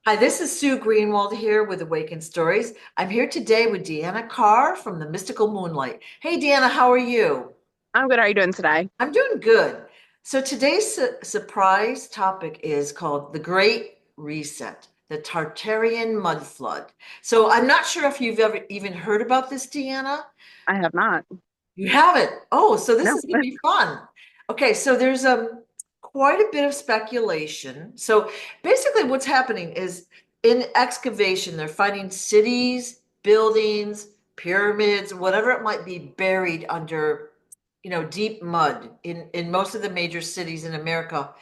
Hi, this is Sue Greenwald here with Awakened Stories. I'm here today with Deanna Carr from the Mystical Moonlight. Hey, Deanna, how are you? I'm good. How are you doing today? I'm doing good. So today's surprise topic is called the Great Reset, the Tartarian Mud Flood. So I'm not sure if you've ever even heard about this, Deanna. I have not. You haven't. Oh, so this No. is going to be fun. Okay, so there's quite a bit of speculation. So basically what's happening is in excavation, they're finding cities, buildings, pyramids, whatever it might be buried under, deep mud in most of the major cities in America.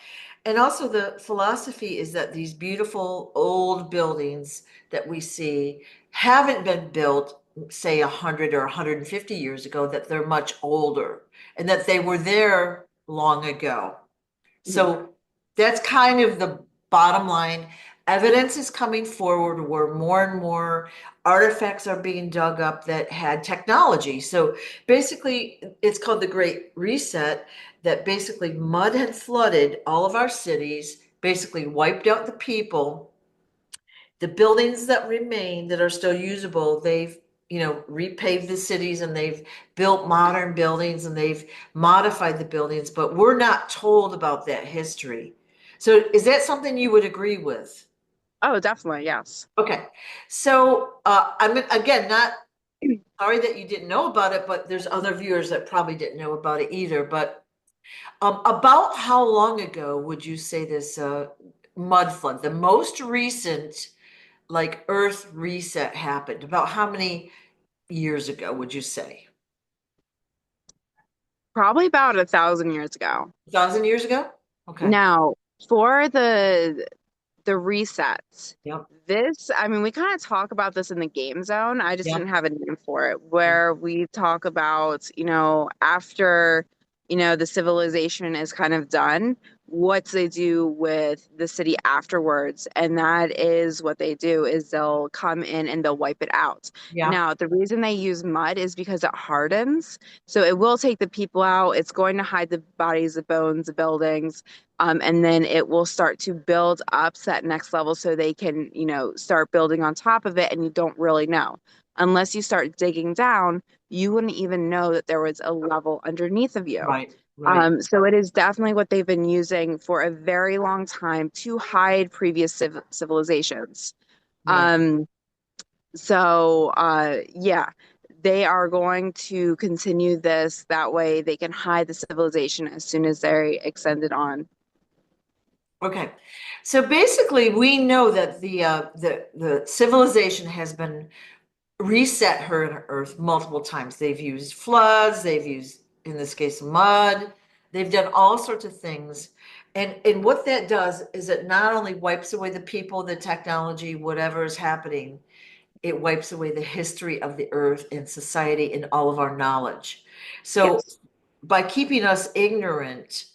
And also the philosophy is that these beautiful old buildings that we see haven't been built, say 100 or 150 years ago, that they're much older and that they were there long ago. Mhm. So that's kind of the bottom line. Evidence is coming forward where more and more artifacts are being dug up that had technology. So basically, it's called the Great Reset, that basically mud had flooded all of our cities, basically wiped out the people. The buildings that remain that are still usable, they've repaved the cities and they've built modern buildings and they've modified the buildings, but we're not told about that history. So is that something you would agree with? Oh, definitely. Yes. Okay. So I'm again not sorry that you didn't know about it, but there's other viewers that probably didn't know about it either. But about how long ago would you say this mud flood, the most recent like Earth reset happened? About how many years ago would you say? Probably about 1,000 years ago. 1,000 years ago? Okay. Now, for the resets, Yep. I mean, we kind of talk about this in the game zone. I just didn't Yep. have a name for it, Yep. where we talk about, after, the civilization is kind of done, what they do with the city afterwards. And that is what they do is they'll come in and they'll wipe it out. Yeah. Now, the reason they use mud is because it hardens. So it will take the people out. It's going to hide the bodies, the bones, the buildings, and then it will start to build up to that next level so they can, start building on top of it. And you don't really know. Unless you start digging down, you wouldn't even know that there was a level underneath of you. Right. Right. So it is definitely what they've been using for a very long time to hide previous civilizations. Right. Um, yeah, they are going to continue this. That way they can hide the civilization as soon as they extend it on. Okay. So basically, we know that the civilization has been reset here on Earth multiple times. They've used floods, they've used, in this case, mud. They've done all sorts of things. And what that does is it not only wipes away the people, the technology, whatever is happening, it wipes away the history of the earth and society and all of our knowledge. So Yes. by keeping us ignorant,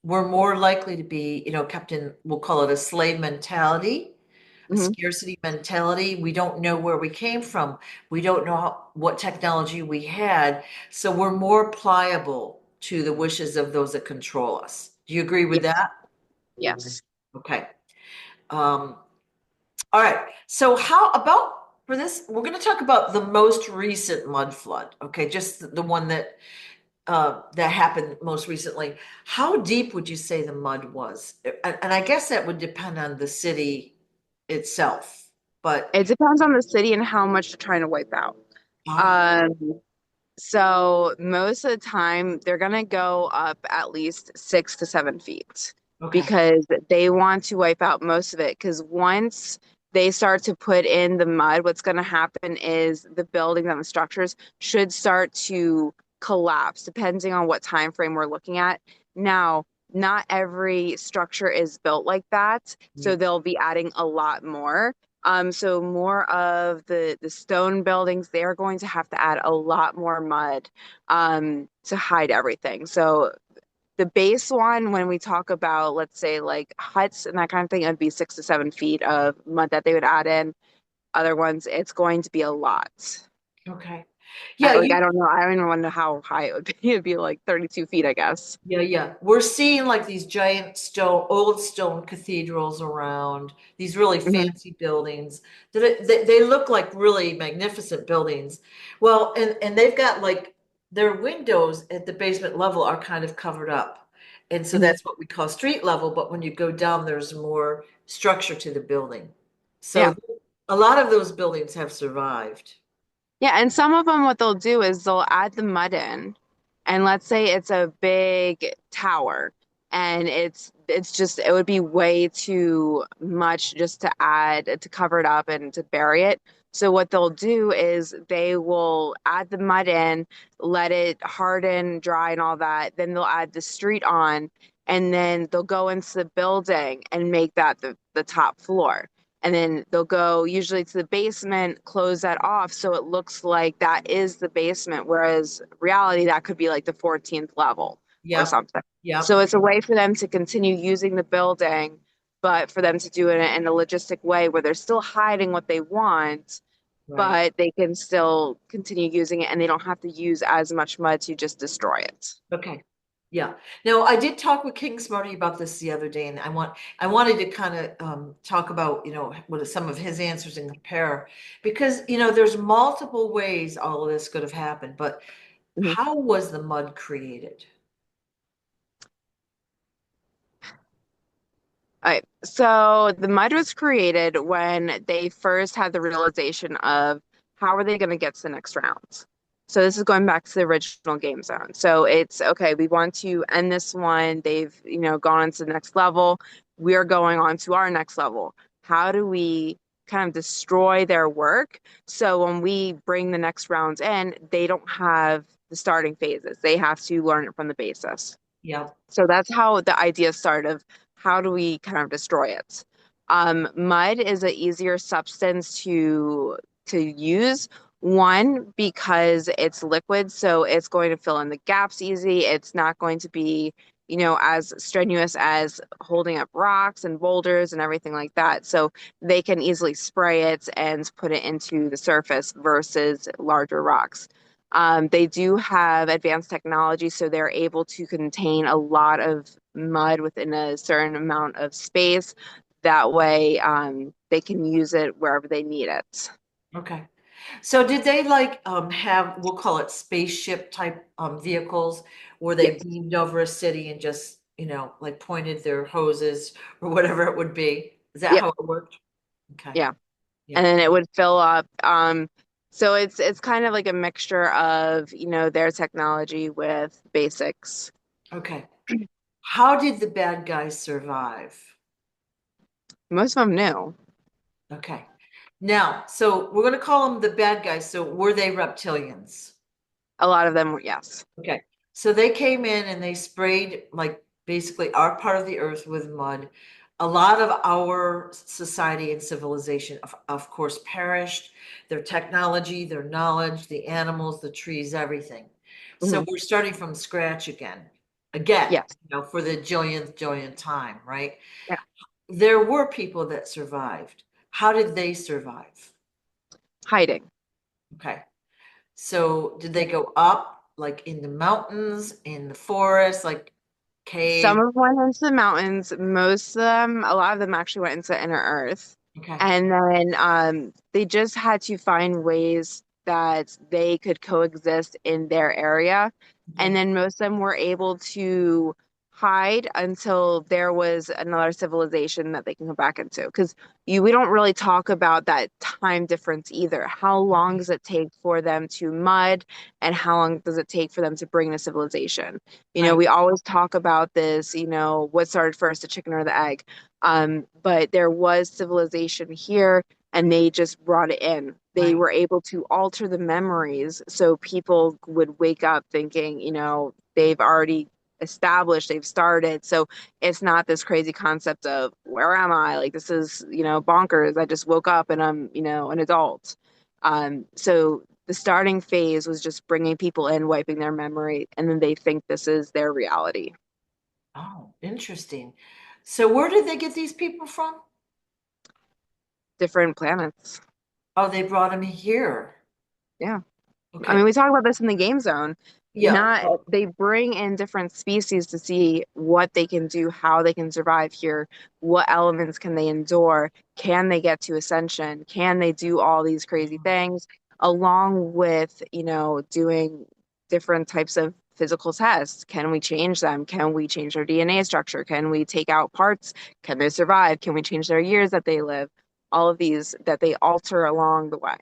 we're more likely to be, kept in, we'll call it a slave mentality, a Hmm. scarcity mentality. We don't know where we came from. We don't know what technology we had. So we're more pliable to the wishes of those that control us. Do you agree with Yes. that? Yes. Okay. Um, all right. So how about for this? We're going to talk about the most recent mud flood. Okay, just the one that happened most recently. How deep would you say the mud was? And I guess that would depend on the city itself. But It depends on the city and how much they're trying to wipe out. ah, Um, so most of the time they're gonna go up at least 6 to 7 feet okay, because they want to wipe out most of it. Because once they start to put in the mud, what's gonna happen is the buildings and the structures should start to collapse, depending on what time frame we're looking at. Now, not every structure is built like that, so they'll be adding a lot more. So more of the stone buildings, they're going to have to add a lot more mud to hide everything. So the base one, when we talk about, let's say like huts and that kind of thing, it would be 6 to 7 feet of mud that they would add in. Other ones, it's going to be a lot. okay. Yeah, I don't know. I don't even want to know how high it would be. It'd be like 32 feet, I guess. yeah. We're seeing like these giant old stone cathedrals around, these really Hmm. fancy buildings. They look like really magnificent buildings. Well, and they've got like their windows at the basement level are kind of covered up. And so Hmm. that's what we call street level, but when you go down, there's more structure to the building. Yeah. So a lot of those buildings have survived. Yeah, and some of them, what they'll do is they'll add the mud in, and let's say it's a big tower, and it's just it would be way too much just to add to cover it up and to bury it. So what they'll do is they will add the mud in, let it harden, dry, and all that. Then they'll add the street on, and then they'll go into the building and make that the top floor, and then they'll go usually to the basement, close that off so it looks like that is the basement, whereas reality that could be like the 14th level or Yep. something. So Yep. it's a way for them to continue using the building, but for them to do it in a logistic way where they're still hiding what they want, Right. but they can still continue using it and they don't have to use as much mud to just destroy it. Okay. Yeah. Now I did talk with King Smarty about this the other day, and I wanted to kind of talk about, what are some of his answers and compare because, there's multiple ways all of this could have happened, but Mhm. how was the mud created? All right. So the mud was created when they first had the realization of how are they going to get to the next round. So this is going back to the original game zone. So it's okay, we want to end this one. They've, gone on to the next level. We're going on to our next level. How do we kind of destroy their work? So when we bring the next rounds in, they don't have the starting phases. They have to learn it from the basis. Yeah. So that's how the idea started of how do we kind of destroy it. Mud is an easier substance to use. One, because it's liquid, so it's going to fill in the gaps easy. It's not going to be, as strenuous as holding up rocks and boulders and everything like that. So they can easily spray it and put it into the surface versus larger rocks. They do have advanced technology, so they're able to contain a lot of mud within a certain amount of space. That way, they can use it wherever they need it. Okay. So did they like have, we'll call it spaceship type vehicles where they Yes. beamed over a city and just, like pointed their hoses or whatever it would be? Is that Yep. how it worked? Okay. Yeah. And Yeah. then it would fill up. So it's kind of like a mixture of, their technology with basics. Okay. How did the bad guys survive? Most of them knew. Okay. Now, so we're going to call them the bad guys. So were they reptilians? A lot of them were, yes. Okay. So they came in and they sprayed like basically our part of the earth with mud. A lot of our society and civilization, of course, perished. Their technology, their knowledge, the animals, the trees, everything. So Hmm. we're starting from scratch again, Yes. for the jillionth time, right? Yeah. There were people that survived. How did they survive? Hiding. Okay. So did they go up like in the mountains, in the forest, like Some cave? of them went into the mountains. Most of them, a lot of them actually went into inner earth. Okay. And then they just had to find ways that they could coexist in their area. And Okay. then most of them were able to hide until there was another civilization that they can go back into. Because we don't really talk about that time difference either. How long does it take for them to mud, and how long does it take for them to bring a civilization? Right. We always talk about this, what started first, the chicken or the egg? But there was civilization here and they just brought it in. They Right. were able to alter the memories so people would wake up thinking, they've already established, they've started. So it's not this crazy concept of where am I? Like this is, bonkers. I just woke up and I'm, an adult. So the starting phase was just bringing people in, wiping their memory, and then they think this is their reality. Oh, interesting. So where did they get these people from? Different planets. Oh, they brought them here. Yeah. I mean, Okay. we talk about this in the game zone. Yeah. Not They bring in different species to see what they can do, how they can survive here, what elements can they endure, can they get to ascension, can they do all these crazy things, along with, doing different types of physical tests. Can we change them? Can we change their DNA structure? Can we take out parts? Can they survive? Can we change their years that they live? All of these that they alter along the way.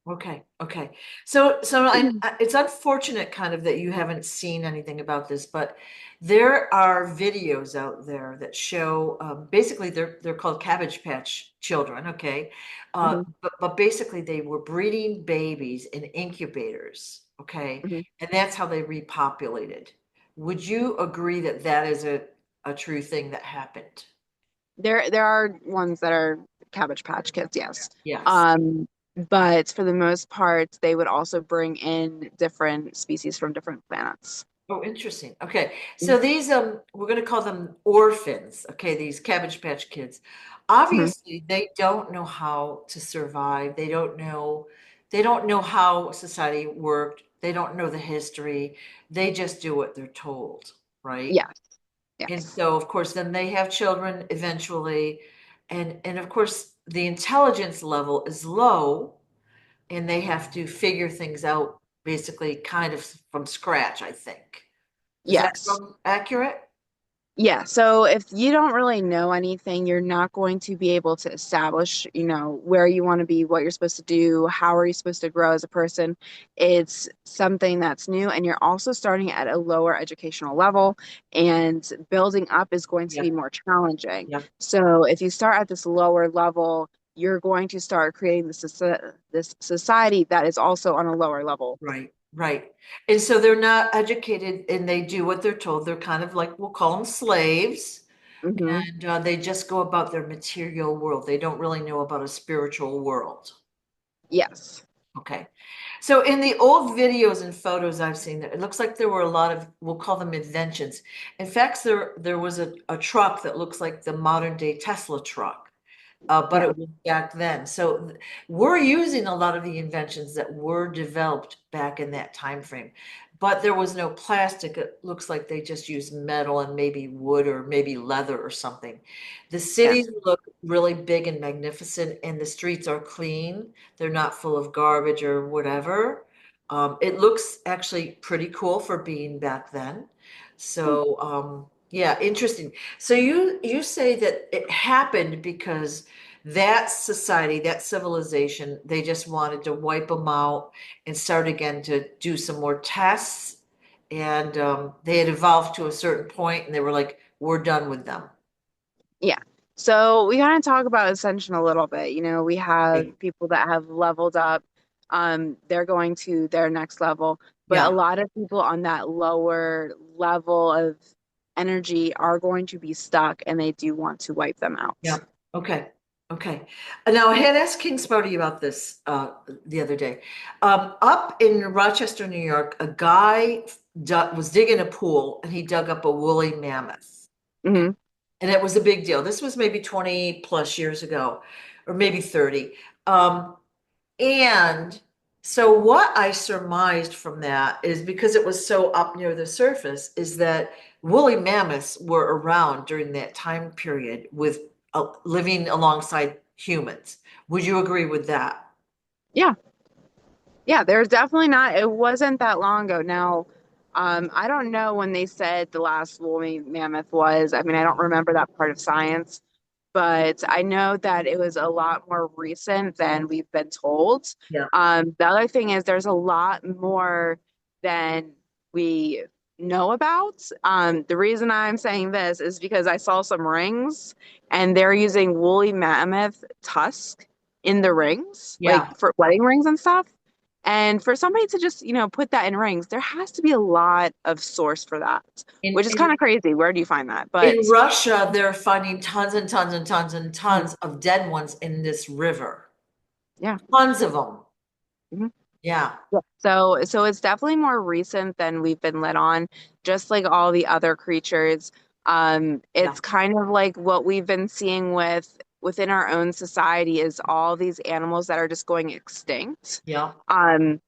Okay, okay. It's unfortunate kind of that you haven't seen anything about this, but there are videos out there that show basically they're called Cabbage Patch children, okay? Mhm, But basically they were breeding babies in incubators, okay? mhm. And that's how they repopulated. Would you agree that that is a true thing that happened? There are ones that are Cabbage Patch Kids, yes. Yes. Um, but for the most part, they would also bring in different species from different planets. Oh, interesting. Okay. Mhm, So these we're going to call them orphans, okay, these Cabbage Patch Kids. Obviously, they don't know how to survive. They don't know how society worked. They don't know the history. They just do what they're told, right? yes, And yes, so of course then they have children eventually and of course the intelligence level is low and they have to figure things out basically kind of from scratch, I think. Does that yes. sound accurate? Yeah, so if you don't really know anything, you're not going to be able to establish, where you want to be, what you're supposed to do, how are you supposed to grow as a person. It's something that's new, and you're also starting at a lower educational level, and building up is going to be Yep, more challenging. yep. So if you start at this lower level, you're going to start creating this society that is also on a lower level. Right, right. And so they're not educated and they do what they're told. They're kind of like, we'll call them slaves. Hmm. And they just go about their material world. They don't really know about a spiritual world. Yes. Okay. So in the old videos and photos I've seen, it looks like there were a lot of, we'll call them inventions. In fact, there was a truck that looks like the modern day Tesla truck, but Yeah. it was back then. So we're using a lot of the inventions that were developed back in that time frame. But there was no plastic. It looks like they just used metal and maybe wood or maybe leather or something. The Yeah. cities look really big and magnificent, and the streets are clean. They're not full of garbage or whatever. It looks actually pretty cool for being back then. So, yeah, interesting. So you say that it happened because that society, that civilization, they just wanted to wipe them out and start again to do some more tests. And they had evolved to a certain point, and they were like, "We're done with them." Yeah. So we kind of talk about ascension a little bit. We have people that have leveled up. They're going to their next level, but a Yeah. lot of people on that lower level of energy are going to be stuck and they do want to wipe them Yeah. out. Okay. Okay. Now I had asked King Spouty about this the other day. Up in Rochester, New York, a guy was digging a pool and he dug up a woolly mammoth. Hmm. And it was a big deal. This was maybe 20 plus years ago, or maybe 30. Um, and so what I surmised from that is because it was so up near the surface, is that woolly mammoths were around during that time period with living alongside humans. Would you agree with that? Yeah. Yeah, there's definitely not, it wasn't that long ago. Now, I don't know when they said the last woolly mammoth was. I mean, I don't remember that part of science, but I know that it was a lot more recent than we've been told. Yeah. The other thing is there's a lot more than we know about. The reason I'm saying this is because I saw some rings and they're using woolly mammoth tusk in the rings, like Yeah. for wedding rings and stuff. And for somebody to just, put that in rings, there has to be a lot of source for that, In, which is kind in of crazy. Where do you find that? in But Russia, they're finding tons and tons and tons and mhm, tons of dead ones in this river. yeah. Tons of them. Mhm. Yeah. Yeah. So it's definitely more recent than we've been let on, just like all the other creatures. Yeah. It's kind of like what we've been seeing within our own society is all these animals that are just going extinct. Yeah. Um,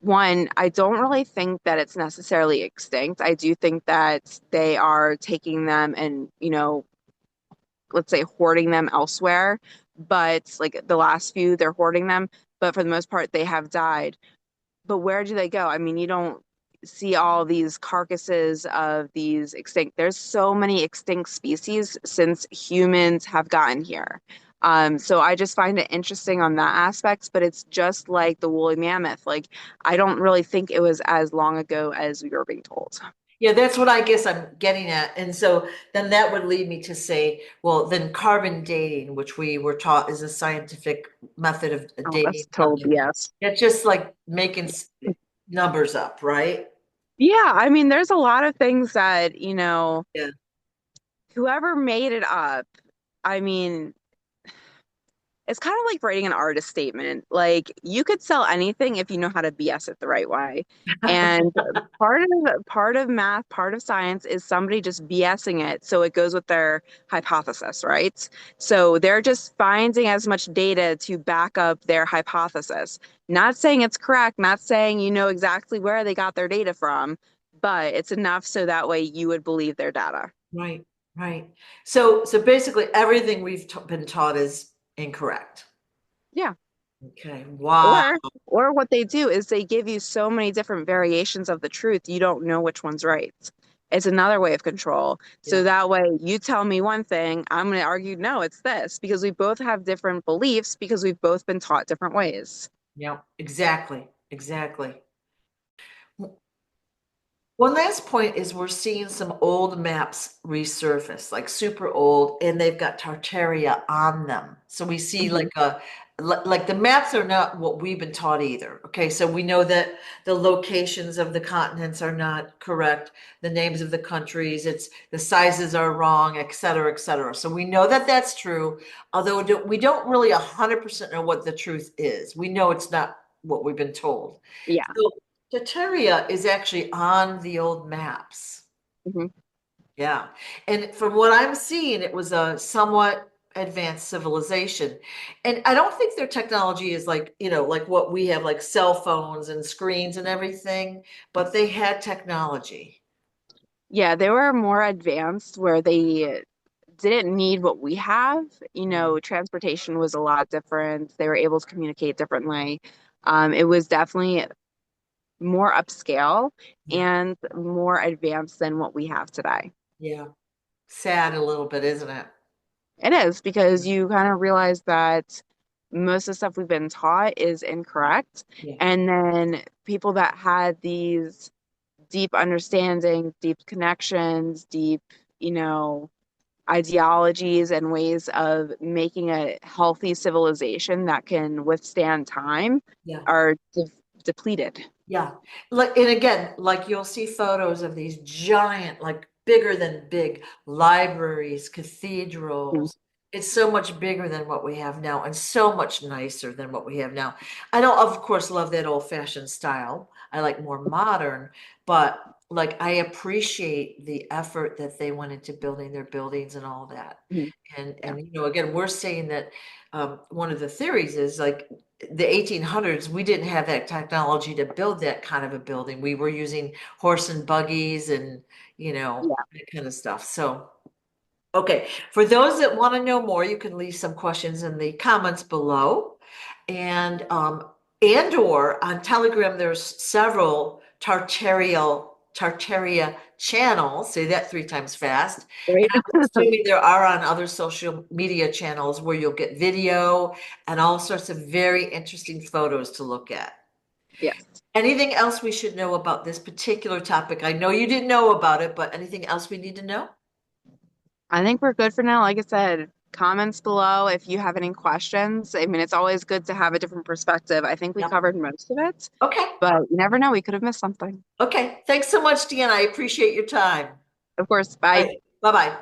one, I don't really think that it's necessarily extinct. I do think that they are taking them and, let's say hoarding them elsewhere. But like the last few, they're hoarding them. But for the most part, they have died. But where do they go? I mean, you don't see all these carcasses of these extinct. There's so many extinct species since humans have gotten here. So I just find it interesting on that aspect, but it's just like the woolly mammoth. Like, I don't really think it was as long ago as we were being told. Yeah, that's what I guess I'm getting at. And so then that would lead me to say, well, then carbon dating, which we were taught is a scientific method of Oh, that's dating total something. BS. It's just like making numbers up, right? Yeah, I mean, there's a lot of things that, Yeah. whoever made it up, I mean, it's kind of like writing an artist statement. Like you could sell anything if you know how to BS it the right way. And part of math, part of science is somebody just BSing it so it goes with their hypothesis, right? So they're just finding as much data to back up their hypothesis. Not saying it's correct, not saying you know exactly where they got their data from, but it's enough so that way you would believe their data. Right, right. So basically everything we've been taught is incorrect. Yeah. Okay. Wow. Or what they do is they give you so many different variations of the truth, you don't know which one's right. It's another way of control. So Yeah. that way you tell me one thing, I'm going to argue, no, it's this, because we both have different beliefs because we've both been taught different ways. Yeah. Exactly. Exactly. One last point is we're seeing some old maps resurface, like super old, and they've got Tartaria on them. So we see Hmm. like the maps are not what we've been taught either. Okay, so we know that the locations of the continents are not correct, the names of the countries, it's the sizes are wrong, et cetera, et cetera. So we know that that's true, although we don't really 100% know what the truth is. We know it's not what we've been told. Yeah. So Tartaria is actually on the old maps. Hmm. Yeah. And from what I'm seeing, it was a somewhat advanced civilization. And I don't think their technology is like, like what we have, like cell phones and screens and everything, but they had technology. Yeah, they were more advanced where they didn't need what we have. Transportation was a lot different. They were able to communicate differently. It was definitely more upscale Yeah. and more advanced than what we have today. Yeah. Sad a little bit, isn't it? It is because you kind of realize that most of the stuff we've been taught is incorrect. Yeah. And then people that had these deep understanding, deep connections, deep, you know, ideologies and ways of making a healthy civilization that can withstand time Yeah. are depleted. Yeah. Like, and again, like you'll see photos of these giant, like bigger than big libraries, Mm. cathedrals. It's so much bigger than what we have now and so much nicer than what we have now. I don't, of course, love that old-fashioned style. I like more modern, but like I appreciate the effort that they went into building their buildings and all that. Mhm. Yeah. And again, we're saying that one of the theories is like the 1800s, we didn't have that technology to build that kind of a building. We were using horse and buggies and, Yeah. that kind of stuff. So, okay. For those that want to know more, you can leave some questions in the comments below. And or on Telegram, there's several Tartaria channels. Say that three times fast. And Right? I'm assuming there are on other social media channels where you'll get video and all sorts of very interesting photos to look at. Yes. Anything else we should know about this particular topic? I know you didn't know about it, but anything else we need to know? I think we're good for now. Like I said, comments below if you have any questions. I mean, it's always good to have a different perspective. I think we Yep. covered most of it, Okay. but you never know. We could have missed something. Okay. Thanks so much, Deanna. I appreciate your time. Of course, All bye. right. Bye-bye.